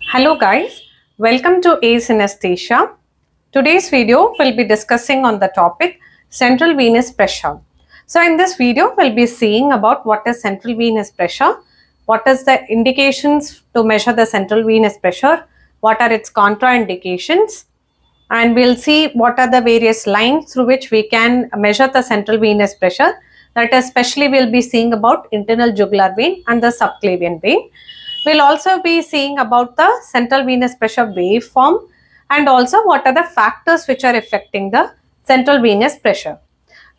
Hello guys, welcome to A Synesthesia. Today's video will be discussing on the topic central venous pressure. So in this video we'll be seeing about what is central venous pressure, what is the indications to measure the central venous pressure, what are its contraindications, and we'll see what are the various lines through which we can measure the central venous pressure. That especially we'll be seeing about internal jugular vein and the subclavian vein. We'll also be seeing about the central venous pressure waveform and also what are the factors which are affecting the central venous pressure,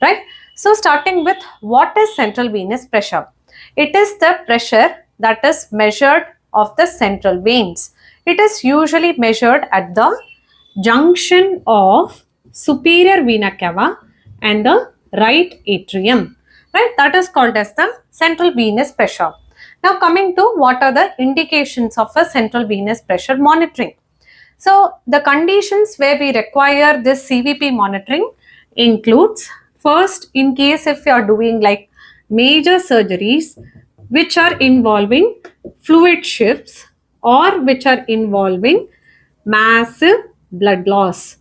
right? So starting with what is central venous pressure? It is the pressure that is measured of the central veins. It is usually measured at the junction of superior vena cava and the right atrium, right? That is called as the central venous pressure. Now coming to what are the indications of a central venous pressure monitoring. So the conditions where we require this CVP monitoring includes, first, in case if you are doing like major surgeries which are involving fluid shifts or which are involving massive blood loss,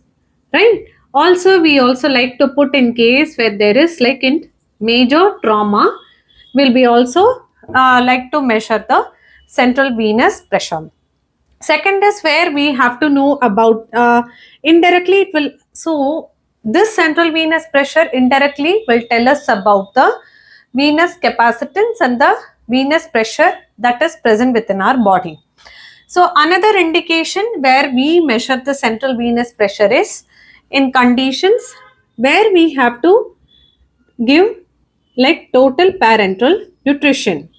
right? Also we also like to put in case where there is like in major trauma, will be also like to measure the central venous pressure. Second is where we have to know about indirectly it will, so this central venous pressure indirectly will tell us about the venous capacitance and the venous pressure that is present within our body. So another indication where we measure the central venous pressure is in conditions where we have to give like total parenteral nutrition.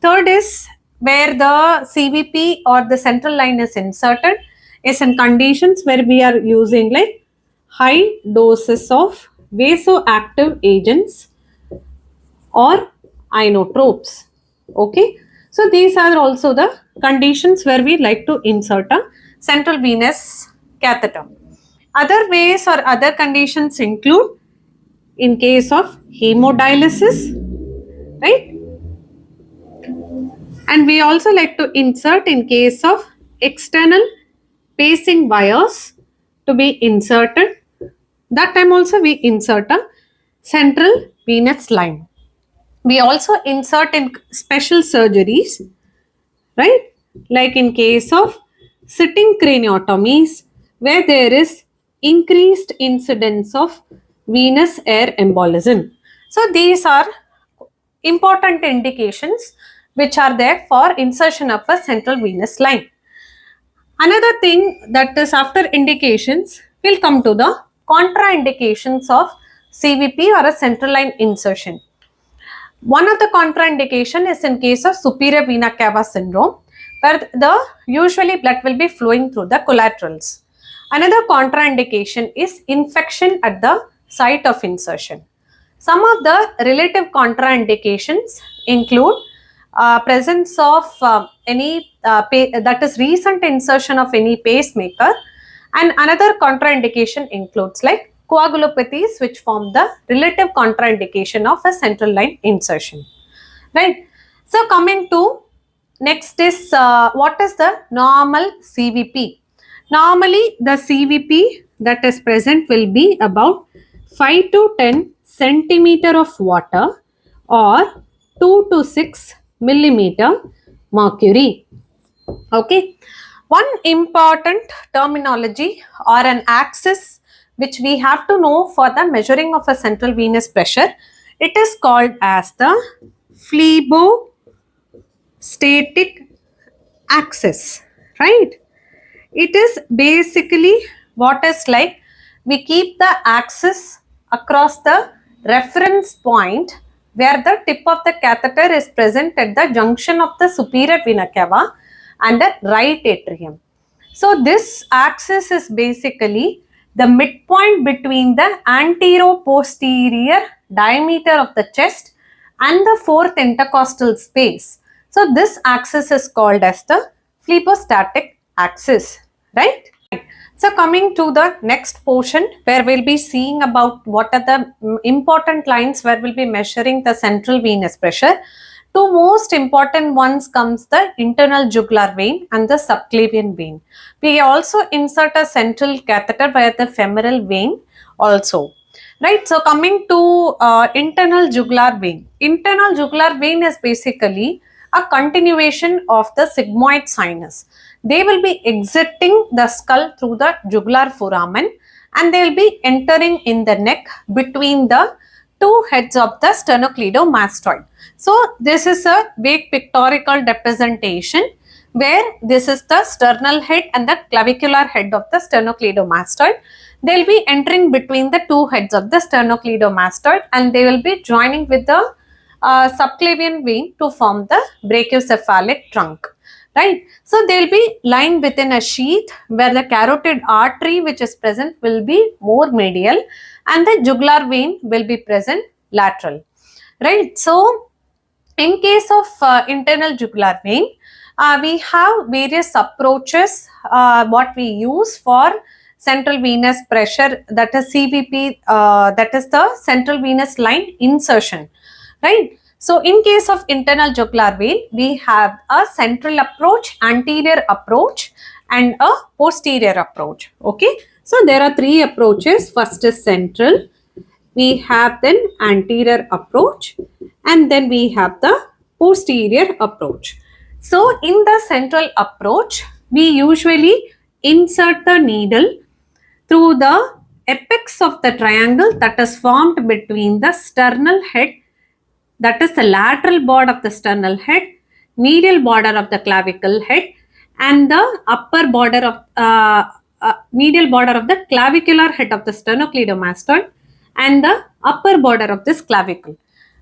Third is where the CVP or the central line is inserted is in conditions where we are using like high doses of vasoactive agents or inotropes. Okay, so these are also the conditions where we like to insert a central venous catheter. Other ways or other conditions include in case of hemodialysis, right? And we also like to insert in case of external pacing wires to be inserted. That time also we insert a central venous line. We also insert in special surgeries, right? Like in case of sitting craniotomies where there is increased incidence of venous air embolism. So these are important indications which are there for insertion of a central venous line. Another thing that is after indications, will come to the contraindications of CVP or a central line insertion. One of the contraindication is in case of superior vena cava syndrome where the usually blood will be flowing through the collaterals. Another contraindication is infection at the site of insertion. Some of the relative contraindications include presence of any that is recent insertion of any pacemaker, and another contraindication includes like coagulopathies which form the relative contraindication of a central line insertion, right? So coming to next is what is the normal CVP. Normally the CVP that is present will be about 5 to 10 centimeter of water or 2 to 6 millimeter mercury. Okay, one important terminology or an axis which we have to know for the measuring of a central venous pressure, it is called as the phlebostatic axis, right? It is basically what is like we keep the axis across the reference point where the tip of the catheter is present at the junction of the superior vena cava and the right atrium. So this axis is basically the midpoint between the antero-posterior diameter of the chest and the fourth intercostal space. So this axis is called as the phlebostatic axis, right? So coming to the next portion where we'll be seeing about what are the important lines where we'll be measuring the central venous pressure. Two most important ones comes the internal jugular vein and the subclavian vein. We also insert a central catheter via the femoral vein also. Right, so coming to internal jugular vein. Internal jugular vein is basically a continuation of the sigmoid sinus. They will be exiting the skull through the jugular foramen and they will be entering in the neck between the two heads of the sternocleidomastoid. So this is a vague pictorial representation where this is the sternal head and the clavicular head of the sternocleidomastoid. They will be entering between the two heads of the sternocleidomastoid and they will be joining with the subclavian vein to form the brachiocephalic trunk. Right. So they will be lying within a sheath where the carotid artery which is present will be more medial and the jugular vein will be present lateral. Right. So in case of internal jugular vein, we have various approaches what we use for central venous pressure, that is CVP, that is the central venous line insertion, right? So in case of internal jugular vein, we have a central approach, anterior approach and a posterior approach, okay? So there are three approaches. First is central, we have then anterior approach and then we have the posterior approach. So in the central approach, we usually insert the needle through the apex of the triangle that is formed between the sternal head, that is the lateral border of the sternal head, medial border of the clavicle head and the upper border of medial border of the clavicular head of the sternocleidomastoid and the upper border of this clavicle,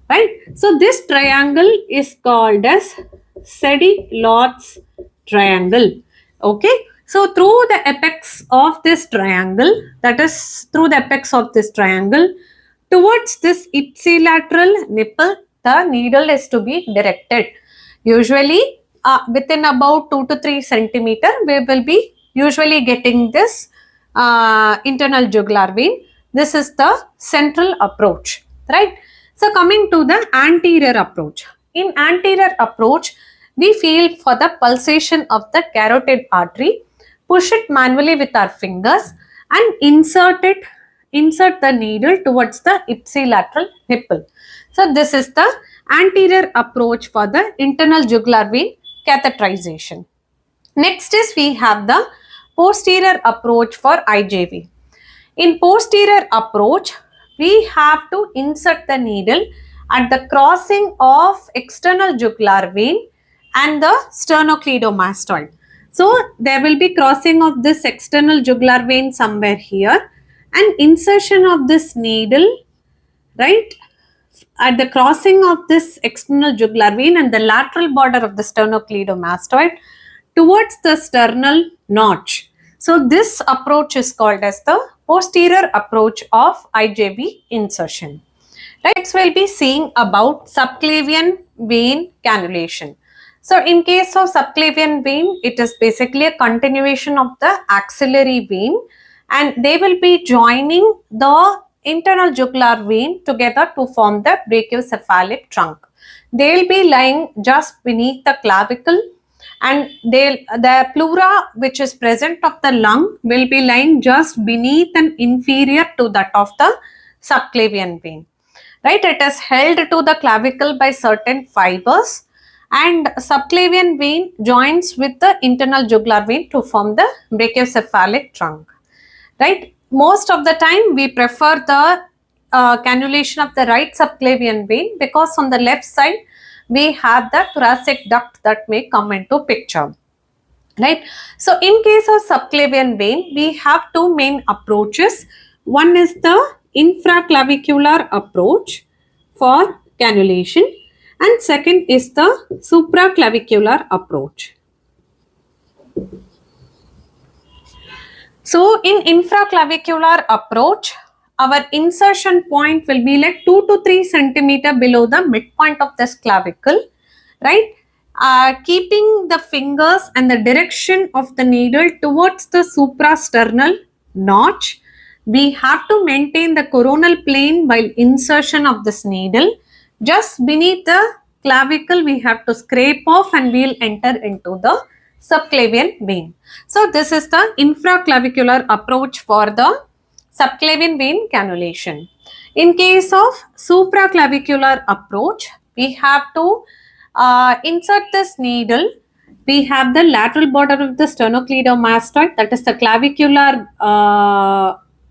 right? So this triangle is called as Sedi-Lotz triangle, okay? So through the apex of this triangle, that is through the apex of this triangle towards this ipsilateral nipple, the needle is to be directed. Usually within about 2 to 3 centimeter, we will be usually getting this internal jugular vein. This is the central approach, right? So coming to the anterior approach. In anterior approach, we feel for the pulsation of the carotid artery, push it manually with our fingers and insert the needle towards the ipsilateral nipple. So this is the anterior approach for the internal jugular vein catheterization. Next is we have the posterior approach for IJV. In posterior approach, we have to insert the needle at the crossing of external jugular vein and the sternocleidomastoid. So there will be crossing of this external jugular vein somewhere here and insertion of this needle, right, at the crossing of this external jugular vein and the lateral border of the sternocleidomastoid towards the sternal notch. So this approach is called as the posterior approach of IJV insertion. Next we'll be seeing about subclavian vein cannulation. So in case of subclavian vein, it is basically a continuation of the axillary vein and they will be joining the internal jugular vein together to form the brachiocephalic trunk. They will be lying just beneath the clavicle and the pleura which is present of the lung will be lying just beneath and inferior to that of the subclavian vein. Right, it is held to the clavicle by certain fibers and subclavian vein joins with the internal jugular vein to form the brachiocephalic trunk. Right, most of the time we prefer the cannulation of the right subclavian vein because on the left side we have the thoracic duct that may come into picture. Right, so in case of subclavian vein, we have two main approaches. One is the infraclavicular approach for cannulation and second is the supraclavicular approach. So in infraclavicular approach, our insertion point will be like 2 to 3 centimeter below the midpoint of this clavicle, right? Keeping the fingers and the direction of the needle towards the suprasternal notch. We have to maintain the coronal plane while insertion of this needle just beneath the clavicle we have to scrape off and we'll enter into the subclavian vein. So this is the infraclavicular approach for the subclavian vein cannulation. In case of supraclavicular approach, we have to insert this needle. We have the lateral border of the sternocleidomastoid, that is the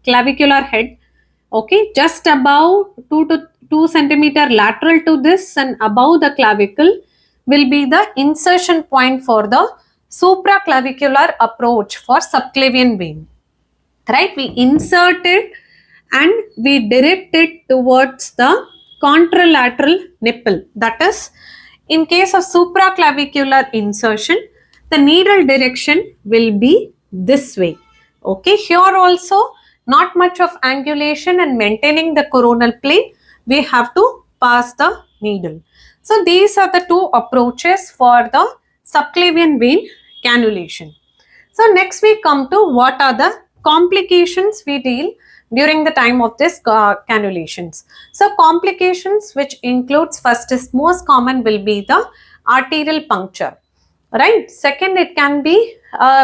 clavicular head. Okay, just above 2 centimeter lateral to this and above the clavicle will be the insertion point for the supraclavicular approach for subclavian vein. Right, we insert it and we direct it towards the contralateral nipple. That is, in case of supraclavicular insertion, the needle direction will be this way. Okay, here also not much of angulation and maintaining the coronal plane, we have to pass the needle. So these are the two approaches for the subclavian vein cannulation. So next we come to what are the complications we deal during the time of this cannulations. So complications which includes, first is most common will be the arterial puncture. Right. Second, it can be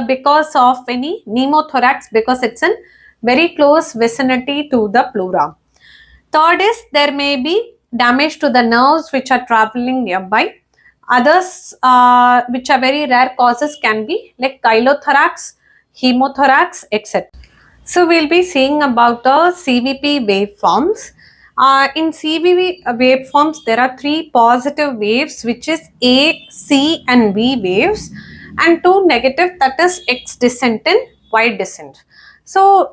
because of any pneumothorax, because it's in very close vicinity to the pleura. Third is there may be damage to the nerves which are traveling nearby. Others which are very rare causes can be like chylothorax, hemothorax, etc. So we'll be seeing about the CVP waveforms. In CVP waveforms, there are 3 positive waves, which is A, C and V waves, and 2 negative, that is X descent and Y descent. So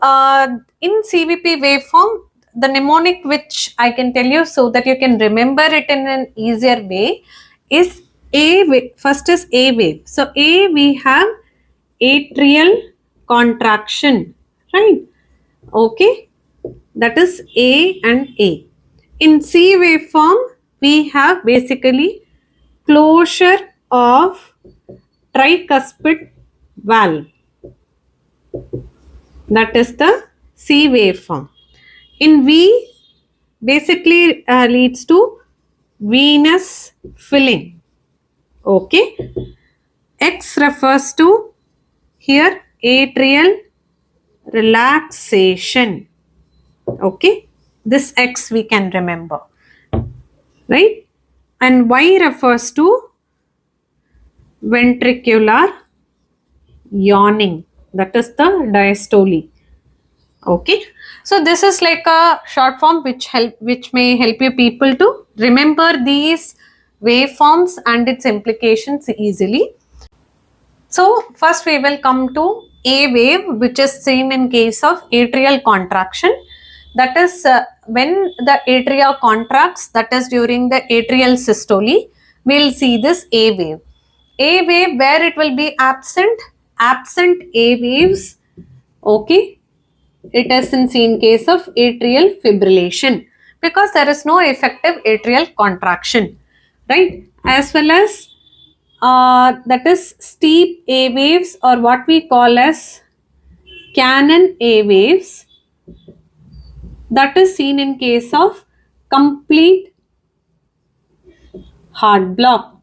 in CVP waveform, the mnemonic which I can tell you so that you can remember it in an easier way is A wave. First is A wave. So A, we have atrial contraction, right? Okay, that is A and A. In C waveform, we have basically closure of tricuspid valve. That is the C waveform. In V, basically leads to venous filling. Okay. X refers to here atrial relaxation. Okay, this X we can remember, right? And Y refers to ventricular yawning, that is the diastole. Okay, so this is like a short form which may help you people to remember these waveforms and its implications easily. So first we will come to A wave, which is seen in case of atrial contraction. That is when the atria contracts, that is during the atrial systole, we will see this A wave. A wave where it will be absent A waves. Okay, it is in case of atrial fibrillation because there is no effective atrial contraction, right? As well as that is steep A waves, or what we call as cannon A waves, that is seen in case of complete heart block.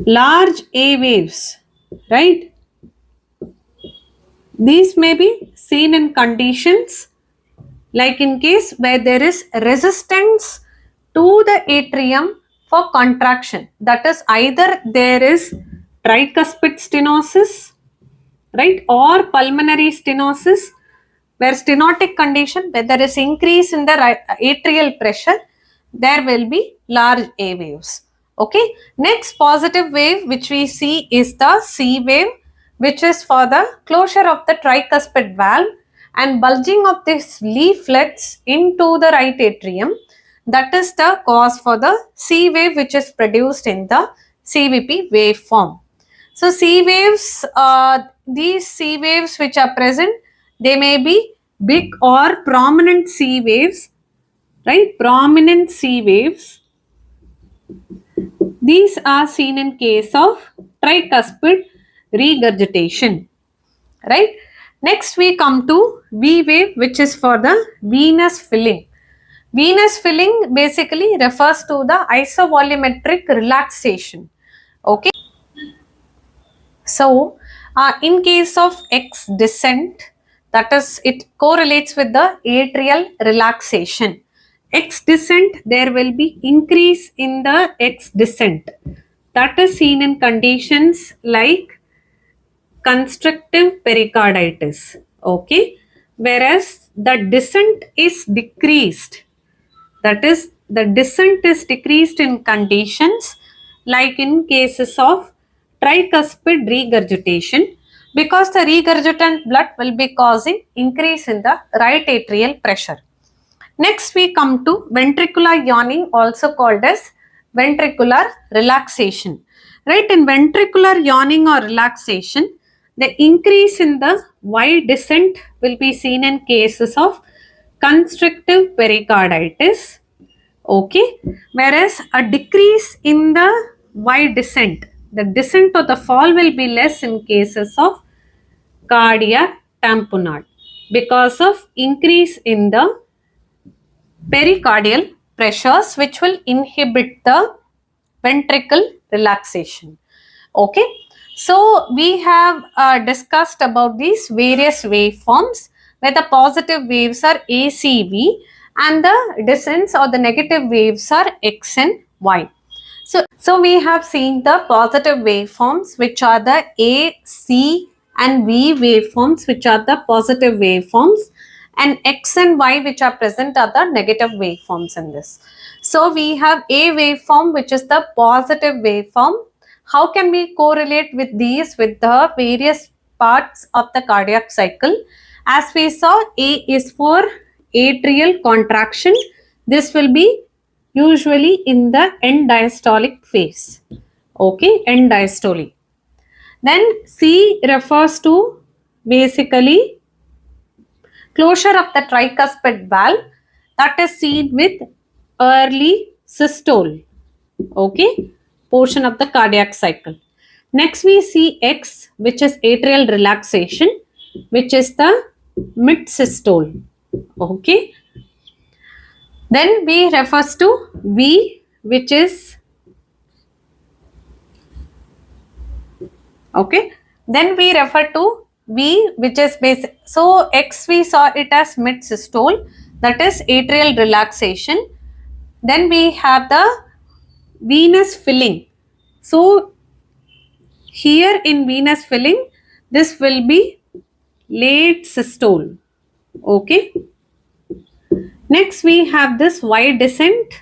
Large A waves, right? These may be seen in conditions like in case where there is resistance to the atrium for contraction. That is either there is tricuspid stenosis, right, or pulmonary stenosis, where stenotic condition, where there is increase in the atrial pressure, there will be large A waves. Okay, next positive wave which we see is the C wave, which is for the closure of the tricuspid valve and bulging of these leaflets into the right atrium. That is the cause for the C wave which is produced in the CVP waveform. So C waves, these C waves which are present, they may be big or prominent C waves, right? Prominent C waves. These are seen in case of tricuspid regurgitation, right? Next we come to V wave, which is for the venous filling. Venous filling basically refers to the isovolumetric relaxation. Okay. So, in case of X descent, that is, it correlates with the atrial relaxation. X descent, there will be increase in the X descent. That is seen in conditions like constrictive pericarditis. Okay, whereas the descent is decreased, that is, the descent is decreased in conditions like in cases of tricuspid regurgitation, because the regurgitant blood will be causing increase in the right atrial pressure. Next we come to ventricular yawning, also called as ventricular relaxation. Right, in ventricular yawning or relaxation, the increase in the Y descent will be seen in cases of constrictive pericarditis. Okay, whereas a decrease in the Y descent, the descent or the fall will be less in cases of cardiac tamponade because of increase in the pericardial pressures, which will inhibit the ventricle relaxation. Okay, so we have discussed about these various waveforms where the positive waves are ACV and the descents or the negative waves are X and Y. So we have seen the positive waveforms, which are the A, C and V waveforms, which are the positive waveforms, and X and Y, which are present, are the negative waveforms in this. So we have A waveform, which is the positive waveform. How can we correlate with these with the various parts of the cardiac cycle? As we saw, A is for atrial contraction. This will be usually in the end diastolic phase. Okay, end diastole. Then C refers to basically closure of the tricuspid valve, that is seen with early systole. Okay, portion of the cardiac cycle. Next we see X, which is atrial relaxation, which is the mid systole. Okay. Then V refers to V, which is okay. Then we refer to V, which is basic. So X we saw it as mid systole, that is atrial relaxation. Then we have the venous filling. So here in venous filling, this will be late systole. Okay. Next we have this Y descent,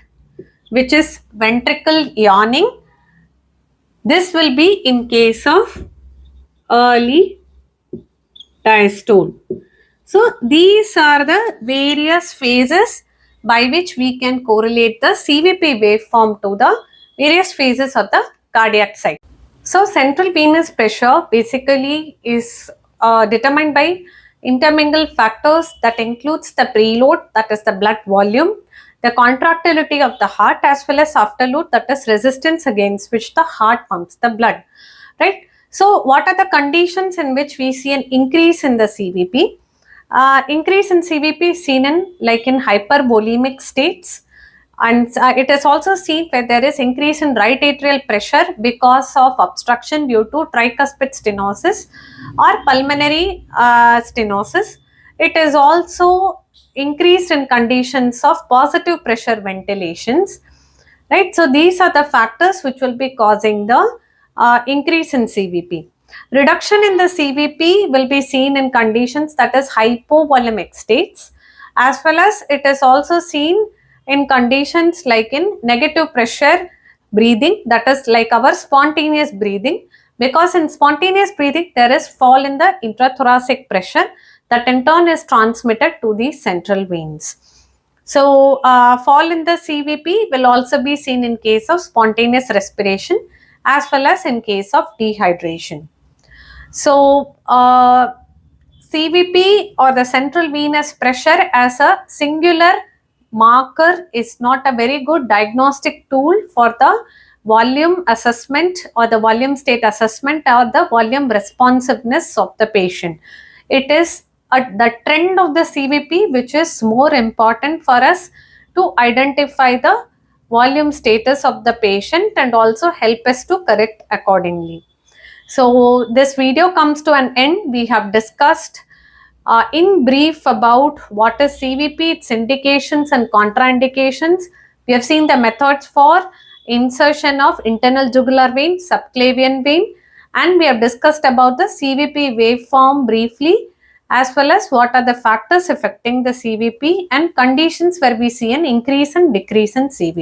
which is ventricle yawning. This will be in case of early diastole. So these are the various phases by which we can correlate the CVP waveform to the various phases of the cardiac cycle. So central venous pressure basically is determined by intermingled factors that includes the preload, that is the blood volume, the contractility of the heart, as well as afterload, that is resistance against which the heart pumps the blood, right? So what are the conditions in which we see an increase in the CVP? Increase in CVP is seen in like in hypervolemic states, and it is also seen where there is increase in right atrial pressure because of obstruction due to tricuspid stenosis or pulmonary stenosis. It is also increased in conditions of positive pressure ventilations, right? So these are the factors which will be causing the increase in CVP. Reduction in the CVP will be seen in conditions that is hypovolemic states, as well as it is also seen in conditions like in negative pressure breathing, that is like our spontaneous breathing, because in spontaneous breathing there is fall in the intrathoracic pressure that in turn is transmitted to the central veins. So fall in the CVP will also be seen in case of spontaneous respiration as well as in case of dehydration. So CVP or the central venous pressure as a singular marker is not a very good diagnostic tool for the volume assessment or the volume state assessment or the volume responsiveness of the patient. it is the trend of the CVP which is more important for us to identify the volume status of the patient and also help us to correct accordingly. So this video comes to an end. We have discussed in brief about what is CVP, its indications and contraindications. We have seen the methods for insertion of internal jugular vein, subclavian vein, and we have discussed about the CVP waveform briefly, as well as what are the factors affecting the CVP and conditions where we see an increase and decrease in CVP.